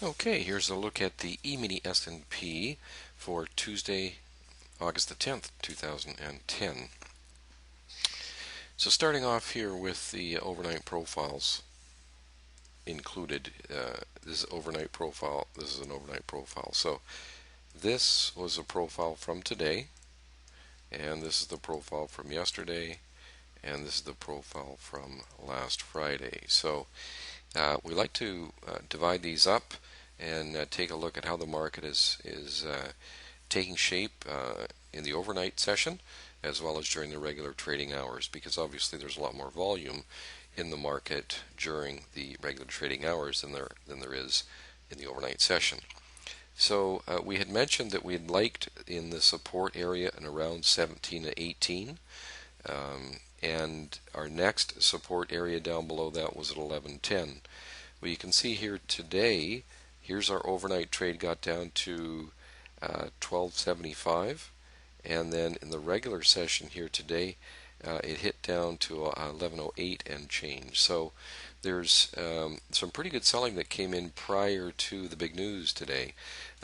Okay, here's a look at the E-mini S&P for Tuesday, August the 10th, 2010. So starting off here with the overnight profiles included. This is overnight profile. This is an overnight profile. So this was a profile from today, and this is the profile from yesterday, and this is the profile from last Friday. So we like to divide these up and take a look at how the market is taking shape in the overnight session as well as during the regular trading hours, because obviously there's a lot more volume in the market during the regular trading hours than there is in the overnight session. So we had mentioned that we had liked in the support area and around 17 to 18. And our next support area down below that was at 1110. Well, you can see here today, here's our overnight trade got down to 1275, and then in the regular session here today, it hit down to 1108 and change. So there's some pretty good selling that came in prior to the big news today,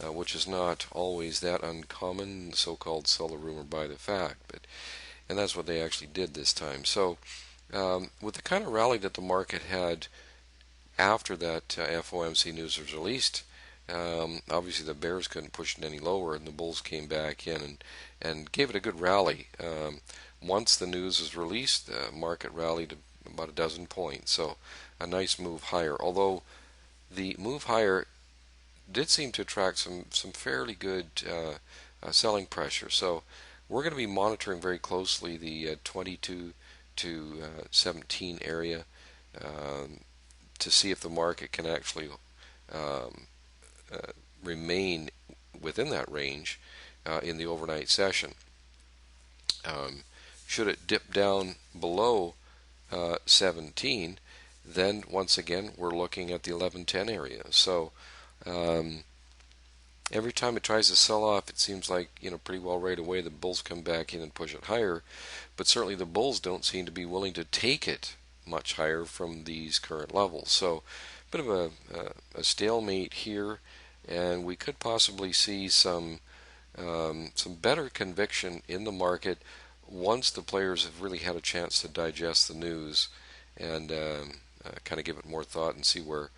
which is not always that uncommon, so-called sell the rumor buy the fact, and that's what they actually did this time. So with the kind of rally that the market had after that FOMC news was released, obviously the bears couldn't push it any lower, and the bulls came back in and gave it a good rally. Once the news was released, the market rallied about a dozen points, so a nice move higher. Although the move higher did seem to attract some fairly good selling pressure. So we're going to be monitoring very closely the 22 to 17 area to see if the market can actually um, remain within that range in the overnight session. Should it dip down below 17, then once again we're looking at the 1110 area. So every time it tries to sell off, it seems like, pretty well right away the bulls come back in and push it higher, but certainly the bulls don't seem to be willing to take it much higher from these current levels. So a bit of a stalemate here, and we could possibly see some better conviction in the market once the players have really had a chance to digest the news and kind of give it more thought and see where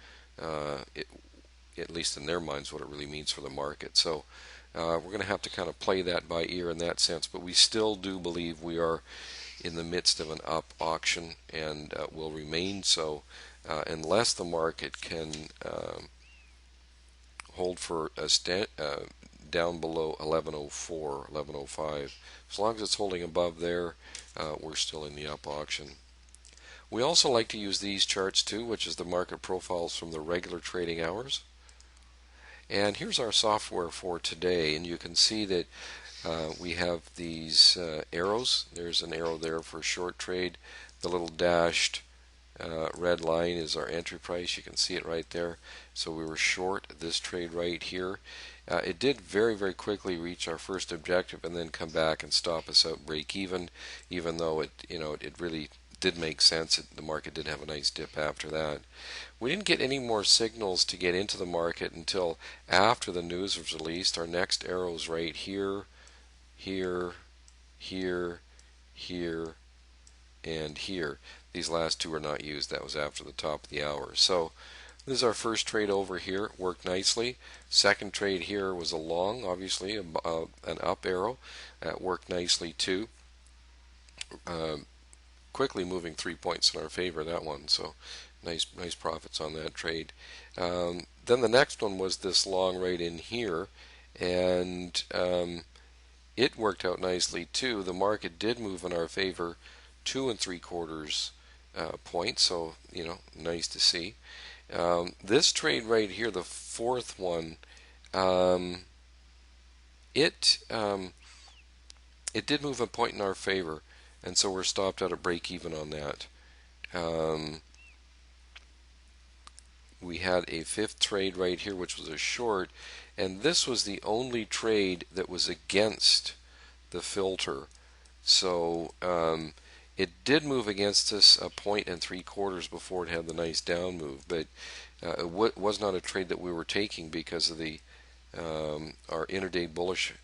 it, at least in their minds, what it really means for the market. So we're going to have to kind of play that by ear in that sense, but we still do believe we are in the midst of an up auction and will remain so unless the market can hold for a down below 1104, 1105. As long as it's holding above there, we're still in the up auction. We also like to use these charts too, which is the market profiles from the regular trading hours. And here's our software for today, and you can see that we have these arrows. There's an arrow there for short trade. The little dashed red line is our entry price. You can see it right there. So we were short this trade right here. It did very, very quickly reach our first objective and then come back and stop us out break even though it really did make sense. The market did have a nice dip after that. We didn't get any more signals to get into the market until after the news was released. Our next arrows right here, here, here, here, and here. These last two are not used. That was after the top of the hour. So this is our first trade over here. It worked nicely. Second trade here was a long, obviously, an up arrow. That worked nicely too. Quickly moving 3 points in our favor, that one. So nice profits on that trade. Then the next one was this long right in here, and it worked out nicely too. The market did move in our favor 2 3/4 points, so nice to see. This trade right here, the fourth one, it did move a point in our favor, and so we're stopped at a break even on that. We had a fifth trade right here, which was a short, and this was the only trade that was against the filter. So it did move against us 1 3/4 before it had the nice down move, but It was not a trade that we were taking because of the our intraday bullish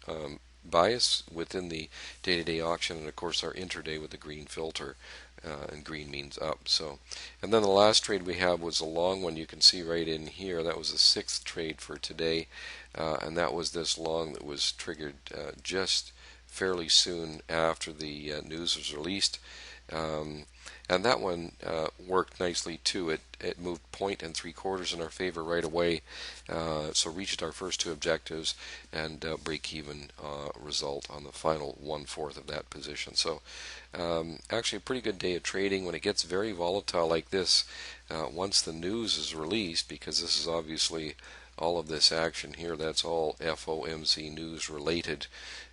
bias within the day-to-day auction, and of course our intraday with the green filter, and green means up. So, and then the last trade we have was a long one. You can see right in here. That was the sixth trade for today, and that was this long that was triggered just fairly soon after the news was released. And that one worked nicely too. It moved 0.75 in our favor right away, so reached our first two objectives and break-even result on the final 1/4 of that position. So actually a pretty good day of trading. When it gets very volatile like this, once the news is released, because this is obviously all of this action here, that's all FOMC news related.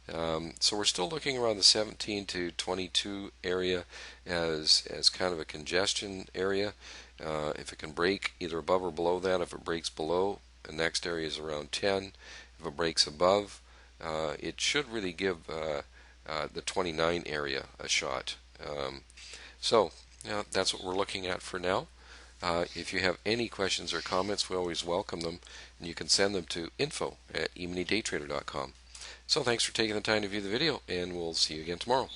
So we're still looking around the 17 to 22 area as kind of a congestion area. If it can break either above or below that, if it breaks below, the next area is around 10. If it breaks above, it should really give the 29 area a shot. So that's what we're looking at for now. If you have any questions or comments, we always welcome them, and you can send them to info@emonydaytrader.com. So thanks for taking the time to view the video, and we'll see you again tomorrow.